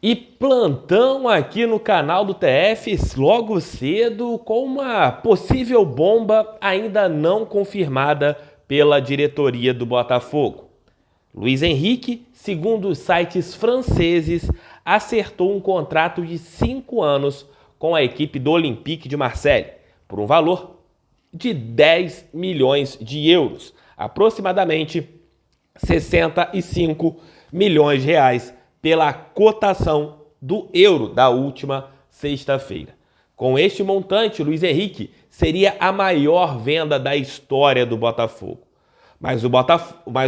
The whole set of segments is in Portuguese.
E plantão aqui no canal do TF logo cedo com uma possível bomba ainda não confirmada pela diretoria do Botafogo. Luiz Henrique, segundo os sites franceses, acertou um contrato de 5 anos com a equipe do Olympique de Marseille, por um valor de 10 milhões de euros, aproximadamente 65 milhões de reais, pela cotação do euro da última sexta-feira. Com este montante, Luiz Henrique seria a maior venda da história do Botafogo. Mas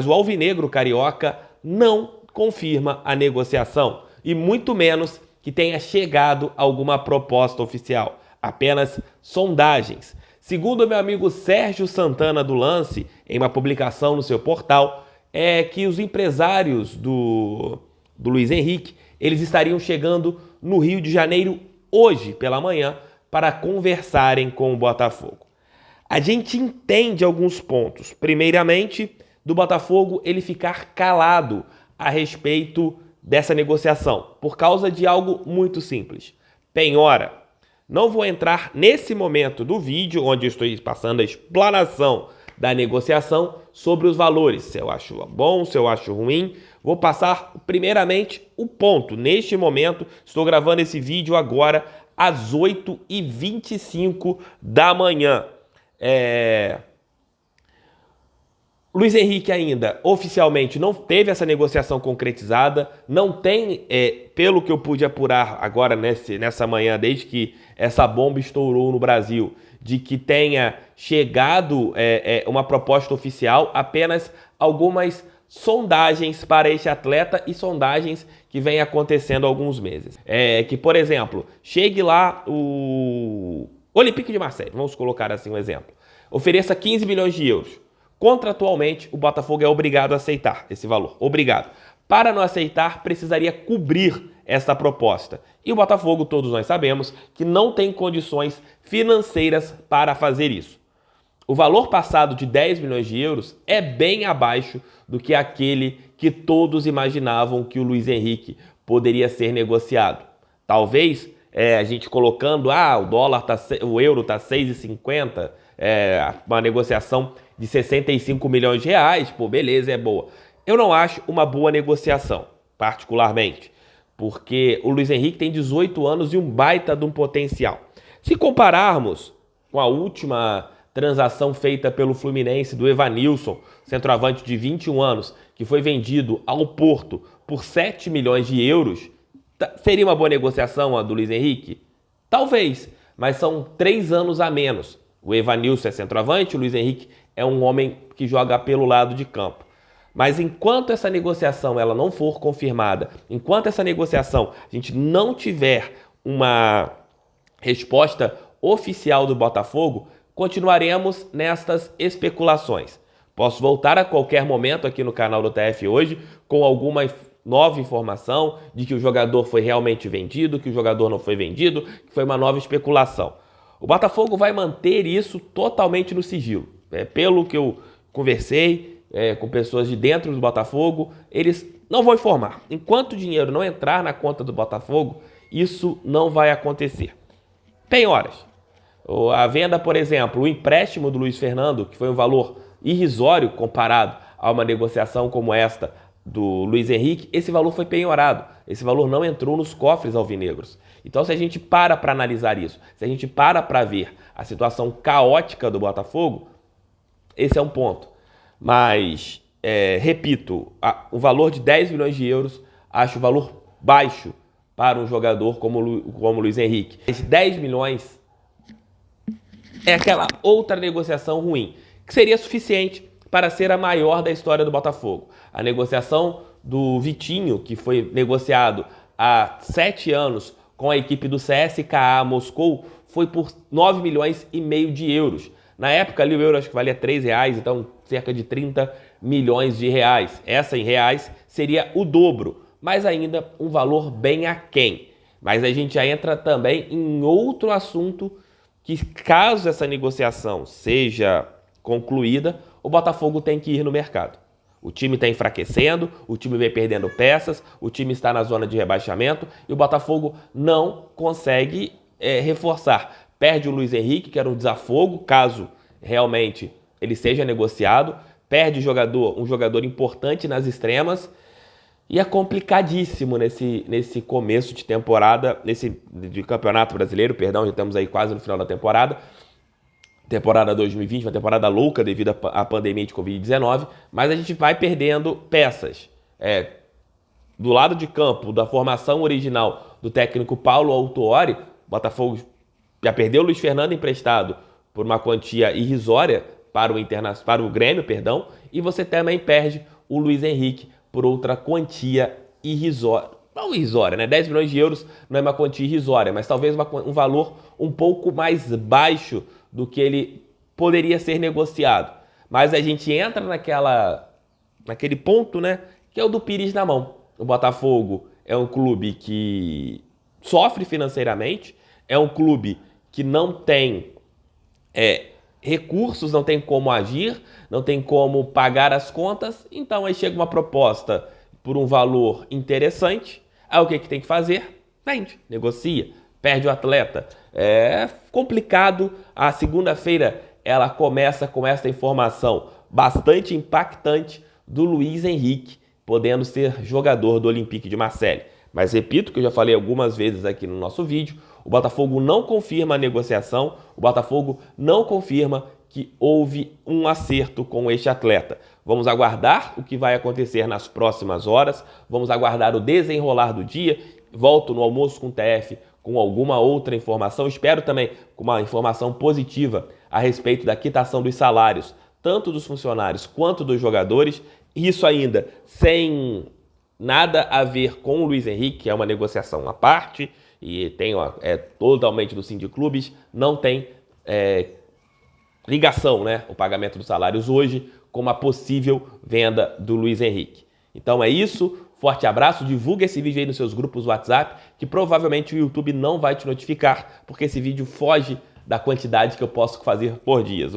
o alvinegro carioca não confirma a negociação e muito menos que tenha chegado alguma proposta oficial, apenas sondagens. Segundo meu amigo Sérgio Santana do Lance, em uma publicação no seu portal, é que os empresários do Luiz Henrique, eles estariam chegando no Rio de Janeiro hoje pela manhã para conversarem com o Botafogo. A gente entende alguns pontos. Primeiramente, do Botafogo ele ficar calado a respeito dessa negociação, por causa de algo muito simples. Penhora. Não vou entrar nesse momento do vídeo, onde eu estou passando a explanação da negociação sobre os valores, se eu acho bom, se eu acho ruim. Vou passar primeiramente o ponto. Neste momento, estou gravando esse vídeo agora às 8h25 da manhã. Luiz Henrique ainda oficialmente não teve essa negociação concretizada, não tem, pelo que eu pude apurar agora nessa manhã, desde que essa bomba estourou no Brasil, de que tenha chegado uma proposta oficial, apenas algumas sondagens para este atleta e sondagens que vêm acontecendo há alguns meses. Que, por exemplo, chegue lá o Olympique de Marseille, vamos colocar assim um exemplo, ofereça 15 milhões de euros. Contratualmente, o Botafogo é obrigado a aceitar esse valor. Obrigado. Para não aceitar, precisaria cobrir essa proposta. E o Botafogo, todos nós sabemos, que não tem condições financeiras para fazer isso. O valor passado de 10 milhões de euros é bem abaixo do que aquele que todos imaginavam que o Luiz Henrique poderia ser negociado. Talvez a gente colocando, o euro está 6,50, uma negociação de 65 milhões de reais, pô, beleza, é boa. Eu não acho uma boa negociação, particularmente, porque o Luiz Henrique tem 18 anos e um baita de um potencial. Se compararmos com a última transação feita pelo Fluminense do Evanilson, centroavante de 21 anos, que foi vendido ao Porto por 7 milhões de euros, seria uma boa negociação a do Luiz Henrique? Talvez, mas são 3 anos a menos. O Evanilson é centroavante, o Luiz Henrique é um homem que joga pelo lado de campo. Mas enquanto essa negociação ela não for confirmada, enquanto essa negociação a gente não tiver uma resposta oficial do Botafogo, continuaremos nestas especulações. Posso voltar a qualquer momento aqui no canal do TF hoje com alguma nova informação de que o jogador foi realmente vendido, que o jogador não foi vendido, que foi uma nova especulação. O Botafogo vai manter isso totalmente no sigilo. Pelo que eu conversei com pessoas de dentro do Botafogo, eles não vão informar. Enquanto o dinheiro não entrar na conta do Botafogo, isso não vai acontecer. Penhoras. A venda, por exemplo, o empréstimo do Luiz Fernando, que foi um valor irrisório comparado a uma negociação como esta do Luiz Henrique, esse valor foi penhorado. Esse valor não entrou nos cofres alvinegros. Então, se a gente para analisar isso, se a gente para ver a situação caótica do Botafogo, esse é um ponto. Mas, repito, o valor de 10 milhões de euros, acho o valor baixo para um jogador como o Luiz Henrique. Esses 10 milhões é aquela outra negociação ruim, que seria suficiente para ser a maior da história do Botafogo. A negociação do Vitinho, que foi negociado há 7 anos com a equipe do CSKA Moscou, foi por 9 milhões e meio de euros. Na época ali o euro acho que valia R$3, então cerca de 30 milhões de reais. Essa em reais seria o dobro, mas ainda um valor bem aquém. Mas a gente já entra também em outro assunto que, caso essa negociação seja concluída, o Botafogo tem que ir no mercado. O time está enfraquecendo, o time vem perdendo peças, o time está na zona de rebaixamento e o Botafogo não consegue reforçar. Perde o Luiz Henrique, que era um desafogo, caso realmente ele seja negociado. Perde um jogador importante nas extremas. E é complicadíssimo nesse começo de temporada, de Campeonato Brasileiro, perdão, já estamos aí quase no final da temporada. Temporada 2020, uma temporada louca devido à pandemia de Covid-19, mas a gente vai perdendo peças. Do lado de campo, da formação original do técnico Paulo Autuori, Botafogo já perdeu o Luiz Fernando emprestado por uma quantia irrisória para o Grêmio, perdão, e você também perde o Luiz Henrique por outra quantia irrisória. Não irrisória, né? 10 milhões de euros não é uma quantia irrisória, mas talvez um valor um pouco mais baixo do que ele poderia ser negociado. Mas a gente entra naquele ponto, né? Que é o do Pires na mão. O Botafogo é um clube que sofre financeiramente, é um clube que não tem recursos, não tem como agir, não tem como pagar as contas, então aí chega uma proposta por um valor interessante, aí o que tem que fazer? Vende, negocia, perde o atleta. É complicado. A segunda-feira ela começa com essa informação bastante impactante do Luiz Henrique podendo ser jogador do Olympique de Marseille. Mas repito que eu já falei algumas vezes aqui no nosso vídeo, o Botafogo não confirma a negociação, o Botafogo não confirma que houve um acerto com este atleta. Vamos aguardar o que vai acontecer nas próximas horas, vamos aguardar o desenrolar do dia. Volto no Almoço com o TF com alguma outra informação, espero também com uma informação positiva a respeito da quitação dos salários, tanto dos funcionários quanto dos jogadores. Isso ainda sem nada a ver com o Luiz Henrique, que é uma negociação à parte e totalmente do Sindiclubes, não tem ligação, né, o pagamento dos salários hoje com uma possível venda do Luiz Henrique. Então é isso, forte abraço, divulga esse vídeo aí nos seus grupos WhatsApp, que provavelmente o YouTube não vai te notificar, porque esse vídeo foge da quantidade que eu posso fazer por dia,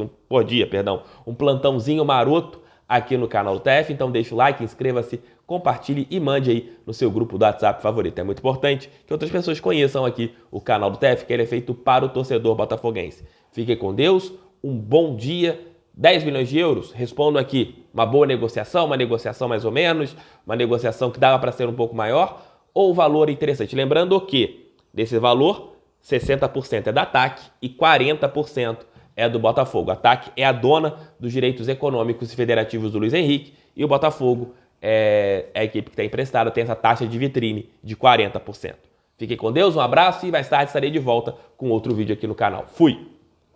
um plantãozinho maroto aqui no canal do TF. Então deixa o like, inscreva-se, compartilhe e mande aí no seu grupo do WhatsApp favorito. É muito importante que outras pessoas conheçam aqui o canal do TF, que ele é feito para o torcedor botafoguense. Fiquem com Deus, um bom dia. 10 milhões de euros, respondo aqui, uma boa negociação, uma negociação mais ou menos, uma negociação que dava para ser um pouco maior, ou valor interessante. Lembrando que desse valor, 60% é da TAC e 40% é do Botafogo. A TAC é a dona dos direitos econômicos e federativos do Luiz Henrique e o Botafogo é a equipe que está emprestada, tem essa taxa de vitrine de 40%. Fiquem com Deus, um abraço e mais tarde estarei de volta com outro vídeo aqui no canal. Fui!